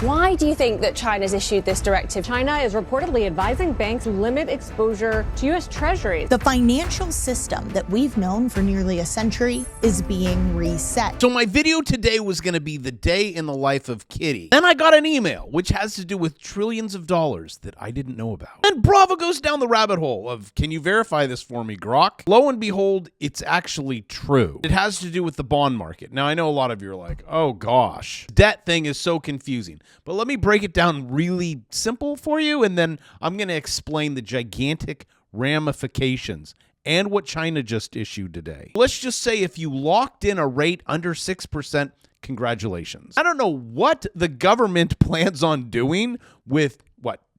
Why do you think that China's issued this directive? China is reportedly advising banks limit exposure to U.S. Treasuries. The financial system that we've known for nearly a century is being reset. So my video today was going to be the day in the life of Kitty. Then I got an email, which has to do with trillions of dollars that I didn't know about. And Bravo goes down the rabbit hole of, can you verify this for me, Grok? Lo and behold, it's actually true. It has to do with the bond market. Now, I know a lot of you are like, oh gosh, debt thing is so confusing. But let me break it down really simple for you, and then I'm going to explain the gigantic ramifications and what China just issued today. Let's just say if you locked in a rate under 6%, congratulations. I don't know what the government plans on doing with,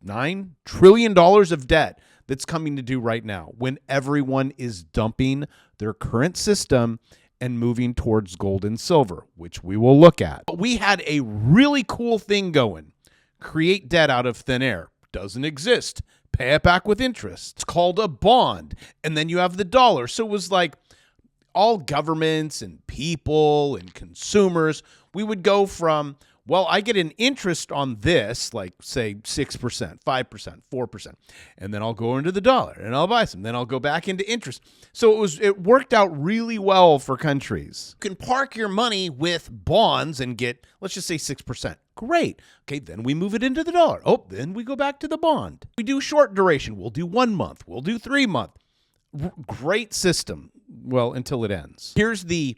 $9 trillion of debt that's coming to due right now when everyone is dumping their current system and moving towards gold and silver, which we will look at. But we had a really cool thing going. Create debt out of thin air. Doesn't exist. Pay it back with interest. It's called a bond. And then you have the dollar. So it was like all governments and people and consumers, we would go from, well, I get an interest on this, like say 6%, 5%, 4%, and then I'll go into the dollar and I'll buy some. Then I'll go back into interest. So it worked out really well for countries. You can park your money with bonds and get, let's just say 6%. Great. Okay, then we move it into the dollar. Oh, then we go back to the bond. We do short duration. We'll do 1 month. We'll do 3 month. Great system. Well, until it ends. Here's the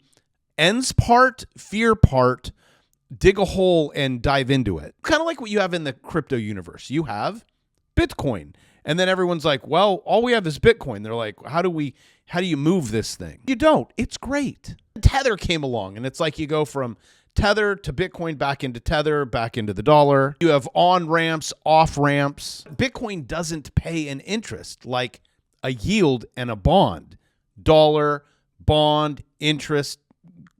ends part, fear part. Dig a hole and dive into it. Kind of like what you have in the crypto universe. You have Bitcoin. And then everyone's like, well, all we have is Bitcoin. They're like, how do you move this thing? You don't. It's great. Tether came along, and it's like you go from Tether to Bitcoin, back into Tether, back into the dollar. You have on-ramps, off-ramps. Bitcoin doesn't pay an interest like a yield and a bond. Dollar, bond, interest.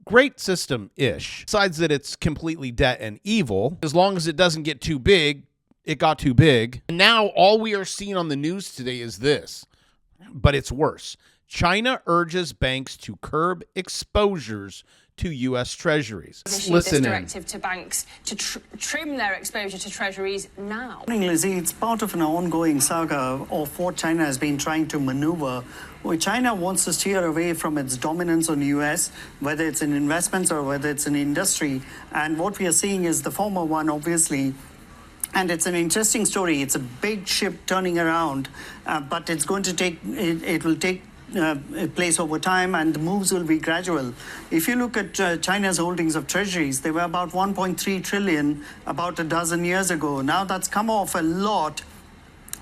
Great system-ish. Besides that it's completely debt and evil. As long as it doesn't get too big, it got too big. And now all we are seeing on the news today is this, but it's worse. China urges banks to curb exposures to U.S. Treasuries. This directive to banks to trim their exposure to Treasuries now. Lizzie, it's part of an ongoing saga of what China has been trying to maneuver. Well, China wants to steer away from its dominance on the U.S., whether it's in investments or whether it's in industry. And what we are seeing is the former one, obviously. And it's an interesting story. It's a big ship turning around, but it's going to take, it will take place over time, and the moves will be gradual. If you look at China's holdings of treasuries, they were about 1.3 trillion about a dozen years ago. Now that's come off a lot,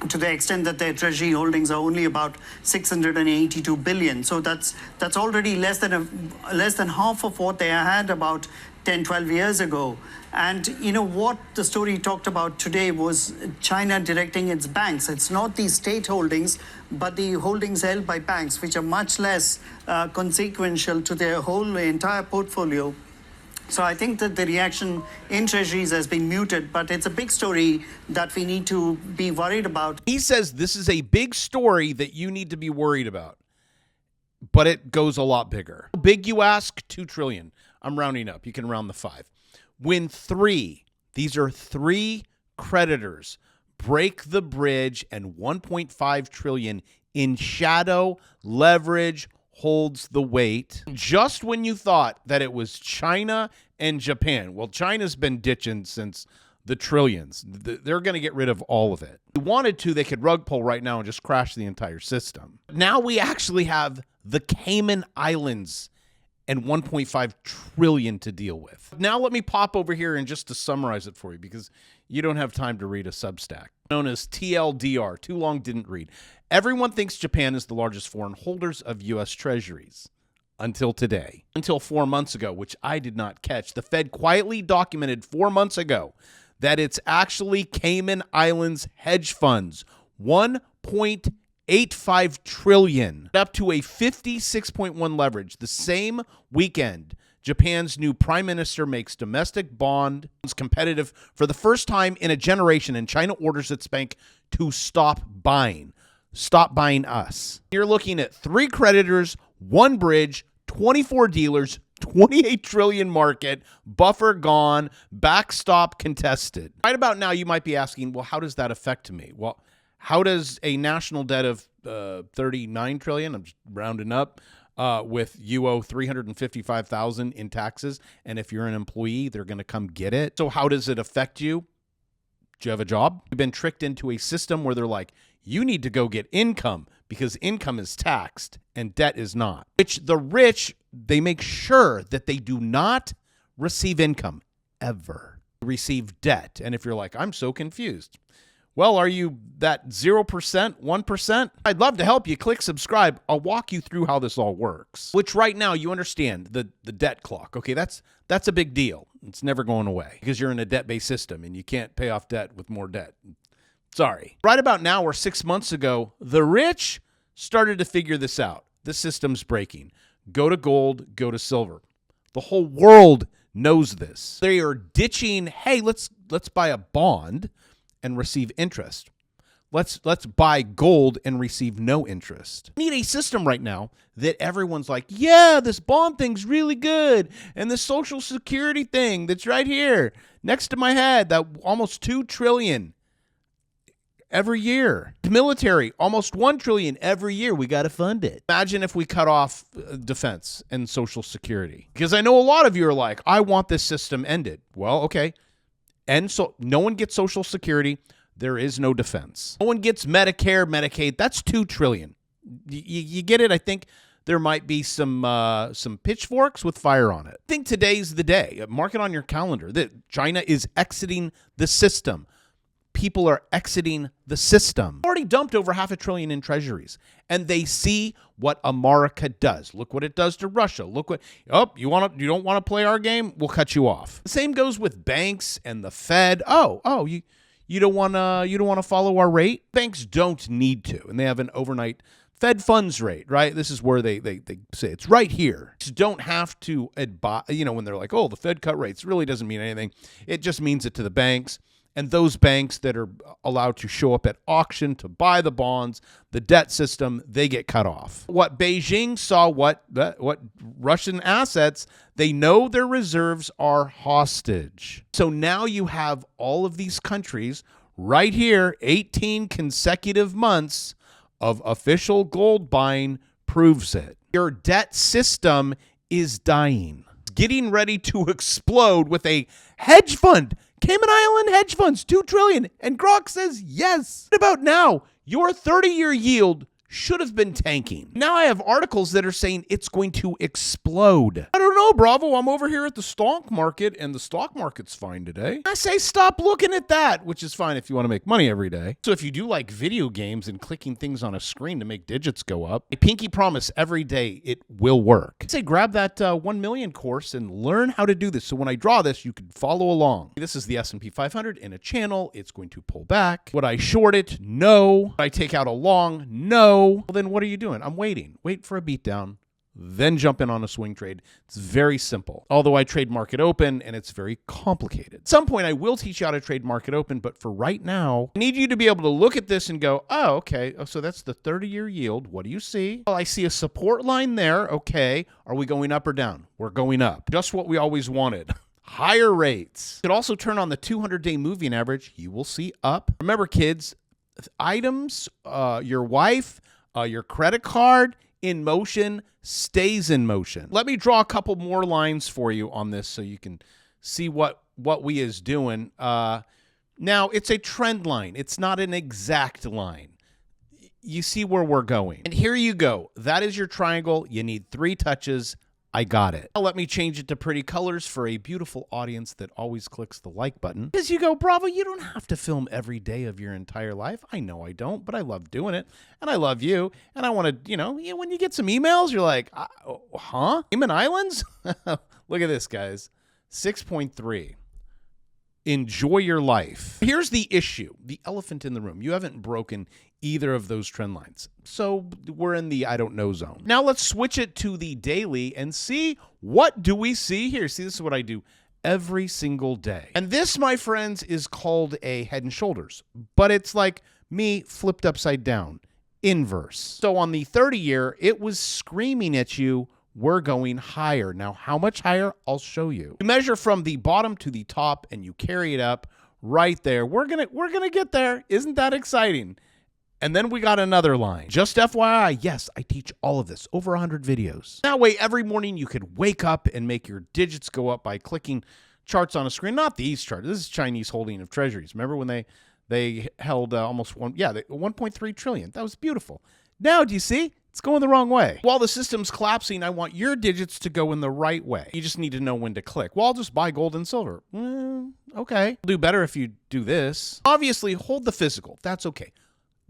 to the extent that their treasury holdings are only about 682 billion. So that's already less than half of what they had about 10, 12 years ago. And you know what the story talked about today was China directing its banks. It's not the state holdings, but the holdings held by banks, which are much less consequential to their whole entire portfolio. So I think that the reaction in treasuries has been muted, but it's a big story that we need to be worried about. He says this is a big story that you need to be worried about, but it goes a lot bigger. How big, you ask? 2 trillion. I'm rounding up. You can round the 5. When these are 3 creditors, break the bridge and 1.5 trillion in shadow leverage holds the weight. Just when you thought that it was China and Japan, well, China's been ditching since the trillions. They're going to get rid of all of it. If they wanted to, they could rug pull right now and just crash the entire system. Now we actually have the Cayman Islands and 1.5 trillion to deal with. Now let me pop over here and just to summarize it for you, because you don't have time to read a Substack. Known as TLDR, too long, didn't read. Everyone thinks Japan is the largest foreign holders of U.S. treasuries. Until today. Until 4 months ago, which I did not catch. The Fed quietly documented 4 months ago that it's actually Cayman Islands hedge funds. 1.85 trillion. Up to a 56.1 leverage. The same weekend, Japan's new prime minister makes domestic bonds competitive for the first time in a generation, and China orders its bank to stop buying. Stop buying us. You're looking at 3 creditors, 1 bridge, 24 dealers, 28 trillion market, buffer gone, backstop contested. Right about now, you might be asking, well, how does that affect me? Well, how does a national debt of 39 trillion, I'm just rounding up, with you owe 355,000 in taxes, and if you're an employee, they're going to come get it. So how does it affect you? Do you have a job? You've been tricked into a system where they're like, you need to go get income because income is taxed and debt is not. Which the rich, they make sure that they do not receive income ever, receive debt. And if you're like, I'm so confused. Well, are you that 0%, 1%? I'd love to help you. Click subscribe. I'll walk you through how this all works. Which right now you understand the debt clock. Okay, that's a big deal. It's never going away because you're in a debt-based system and you can't pay off debt with more debt. Sorry. Right about now or 6 months ago, the rich started to figure this out. The system's breaking. Go to gold, go to silver. The whole world knows this. They are ditching, hey, let's buy a bond and receive interest. Let's buy gold and receive no interest. We need a system right now that everyone's like, yeah, this bond thing's really good. And this Social Security thing that's right here next to my head, that almost $2 trillion every year. The military, almost $1 trillion every year. We got to fund it. Imagine if we cut off defense and Social Security. Because I know a lot of you are like, I want this system ended. Well, okay. And so no one gets Social Security. There is no defense. No one gets Medicare, Medicaid. That's $2 trillion. You get it? I think there might be some pitchforks with fire on it. I think today's the day. Mark it on your calendar that China is exiting the system. People are exiting the system. Already dumped over $500 billion in treasuries, and they see what America does. Look what it does to Russia. Look what, you don't want to play our game? We'll cut you off. The same goes with banks and the Fed. You don't want to follow our rate? Banks don't need to, and they have an overnight Fed funds rate, right? This is where they say it's right here. You don't have to advise, when they're like, oh, the Fed cut rates, really doesn't mean anything. It just means it to the banks. And those banks that are allowed to show up at auction to buy the bonds, the debt system, they get cut off. What Beijing saw, what Russian assets, they know their reserves are hostage. So now you have all of these countries right here, 18 consecutive months of official gold buying proves it. Your debt system is dying. It's getting ready to explode with a hedge fund. Cayman Island hedge funds, $2 trillion. And Grok says yes. What about now? Your 30-year yield should have been tanking. Now I have articles that are saying it's going to explode. I don't know, Bravo. I'm over here at the stock market, and the stock market's fine today. I say stop looking at that, which is fine if you want to make money every day. So if you do like video games and clicking things on a screen to make digits go up, I pinky promise every day it will work. I say grab that 1 million course and learn how to do this. So when I draw this, you can follow along. This is the S&P 500 in a channel. It's going to pull back. Would I short it? No. Would I take out a long? No. Well, then what are you doing? I'm waiting. Wait for a beatdown, then jump in on a swing trade. It's very simple. Although I trade market open, and it's very complicated. At some point, I will teach you how to trade market open, but for right now, I need you to be able to look at this and go, oh, okay, so that's the 30-year yield. What do you see? Well, I see a support line there. Okay, are we going up or down? We're going up. Just what we always wanted. Higher rates. You could also turn on the 200-day moving average. You will see up. Remember, kids, items, your wife, your credit card in motion stays in motion. Let me draw a couple more lines for you on this so you can see what we is doing. Now, it's a trend line. It's not an exact line. You see where we're going. And here you go. That is your triangle. You need 3 touches. I got it. Now let me change it to pretty colors for a beautiful audience that always clicks the like button. Because you go, Bravo, you don't have to film every day of your entire life. I know I don't, but I love doing it. And I love you. And I want to, when you get some emails, you're like, huh? Cayman Islands? Look at this, guys. 6.3. Enjoy your life. Here's the issue, the elephant in the room. You haven't broken either of those trend lines. So we're in the I don't know zone. Now let's switch it to the daily and see what do we see here. See, this is what I do every single day. And this, my friends, is called a head and shoulders, but it's like me flipped upside down, inverse. So on the 30-year, it was screaming at you we're going higher. Now, how much higher? I'll show you. You measure from the bottom to the top and you carry it up right there. We're gonna get there. Isn't that exciting? And then we got another line. Just FYI, yes, I teach all of this, over 100 videos. That way, every morning you could wake up and make your digits go up by clicking charts on a screen. Not these charts. This is Chinese holding of treasuries. Remember when they held almost 1.3 trillion. That was beautiful. Now, do you see? It's going the wrong way. While the system's collapsing, I want your digits to go in the right way. You just need to know when to click. Well, I'll just buy gold and silver. Okay. I'll do better if you do this. Obviously, hold the physical. That's okay.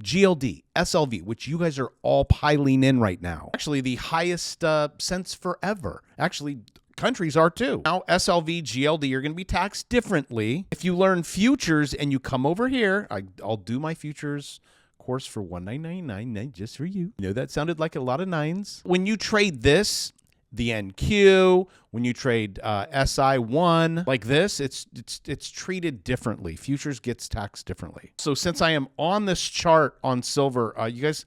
GLD, SLV, which you guys are all piling in right now. Actually, the highest since forever. Actually, countries are too. Now, SLV, GLD are going to be taxed differently. If you learn futures and you come over here, I'll do my futures course for $19.99 just for you. You know, that sounded like a lot of nines. When you trade this, the NQ, when you trade SI1 like this, it's treated differently. Futures gets taxed differently. So since I am on this chart on silver, you guys,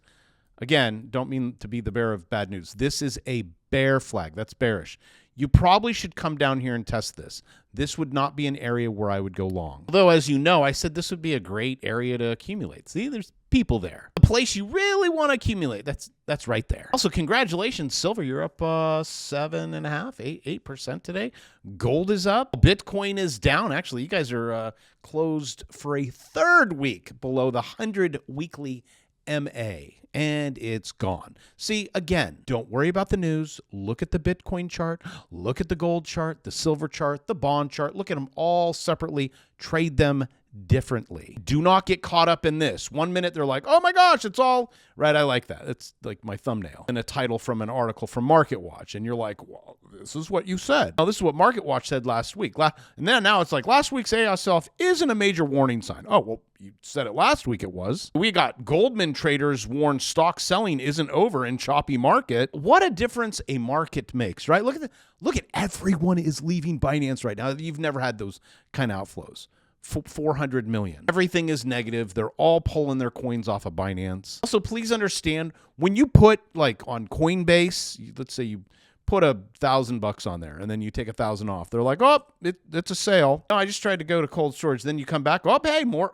again, don't mean to be the bearer of bad news. This is a bear flag. That's bearish. You probably should come down here and test this. This would not be an area where I would go long. Although, as you know, I said this would be a great area to accumulate. See, there's people there. The place you really want to accumulate, that's right there. Also, congratulations, silver. You're up 7.5%, 8% today. Gold is up. Bitcoin is down. Actually, you guys are closed for a third week below the 100 weekly MA, and it's gone. See, again, don't worry about the news. Look at the Bitcoin chart. Look at the gold chart, the silver chart, the bond chart. Look at them all separately. Trade them differently. Do not get caught up in this. 1 minute they're like, oh my gosh, it's all right. I like that. It's like my thumbnail and a title from an article from Market Watch. And you're like, well, this is what you said. Now, this is what Market Watch said last week. And then now it's like last week's AI sell-off isn't a major warning sign. Oh, well, you said it last week it was. We got Goldman traders warn stock selling isn't over in choppy market. What a difference a market makes, right? Look at everyone is leaving Binance right now. You've never had those kind of outflows. 400 million. Everything is negative. They're all pulling their coins off of Binance. Also, please understand when you put like on Coinbase, let's say you put $1,000 on there and then you take 1,000 off. They're like, oh, it's a sale. No, I just tried to go to cold storage. Then you come back, oh, hey, more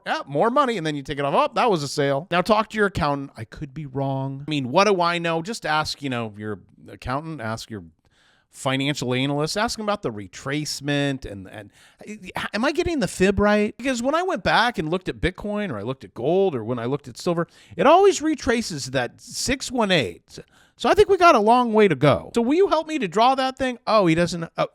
money. And then you take it off. Oh, that was a sale. Now talk to your accountant. I could be wrong. I mean, what do I know? Just ask, your accountant, ask your financial analysts, ask them about the retracement and am I getting the fib right? Because when I went back and looked at Bitcoin or I looked at gold or when I looked at silver, it always retraces that 618. So I think we got a long way to go. So will you help me to draw that thing? Oh, he doesn't. Oh,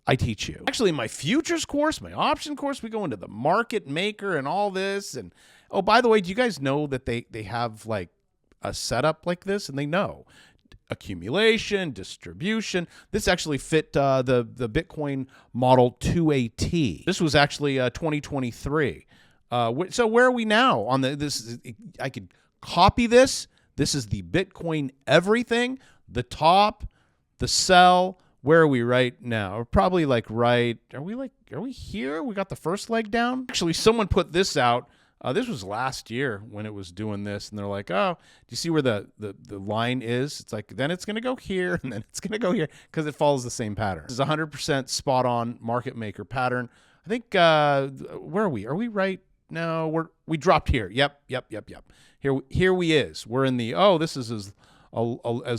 I teach you. Actually, my futures course, my option course, we go into the market maker and all this. And oh, by the way, do you guys know that they have like a setup like this? And they know accumulation, distribution. This actually fit the Bitcoin model to a T. This was actually 2023. So where are we now on this? I could copy this. This is the Bitcoin everything, the top, the sell. Where are we right now? We're probably like are we here? We got the first leg down. Actually, someone put this out. This was last year when it was doing this, and they're like, oh, do you see where the line is? It's like, then it's going to go here, and then it's going to go here, because it follows the same pattern. This is 100% spot-on market maker pattern. I think, where are we? Are we right? No, we dropped here. Yep. Here we is. We're in the, this is as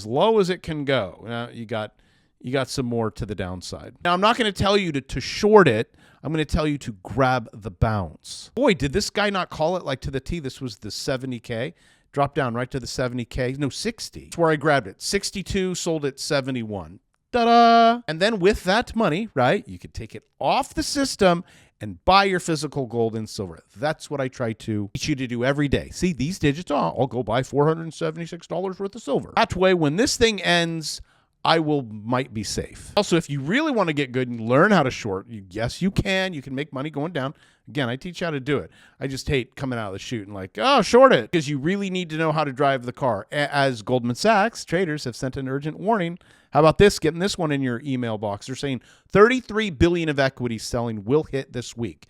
low as it can go. You got some more to the downside. Now, I'm not going to tell you to short it. I'm going to tell you to grab the bounce. Boy, did this guy not call it like to the T. This was the 70K. Dropped down right to the 70K. No, 60. That's where I grabbed it. 62, sold it 71. Ta-da! And then with that money, right, you could take it off the system and buy your physical gold and silver. That's what I try to teach you to do every day. See, these digits, I'll go buy $476 worth of silver. That way, when this thing ends, I might be safe. Also, if you really want to get good and learn how to short, yes, you can. You can make money going down. Again, I teach you how to do it. I just hate coming out of the chute and like, oh, short it. Because you really need to know how to drive the car. As Goldman Sachs traders have sent an urgent warning. How about this? Getting this one in your email box. They're saying 33 billion of equity selling will hit this week.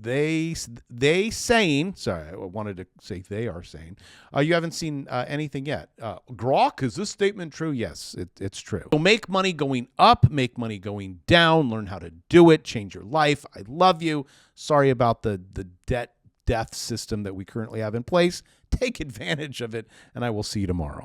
they saying, sorry, I wanted to say they are saying, you haven't seen anything yet. Grok, is this statement true? Yes, it's true. So make money going up, make money going down, learn how to do it, change your life. I love you. Sorry about the death system that we currently have in place. Take advantage of it, and I will see you tomorrow.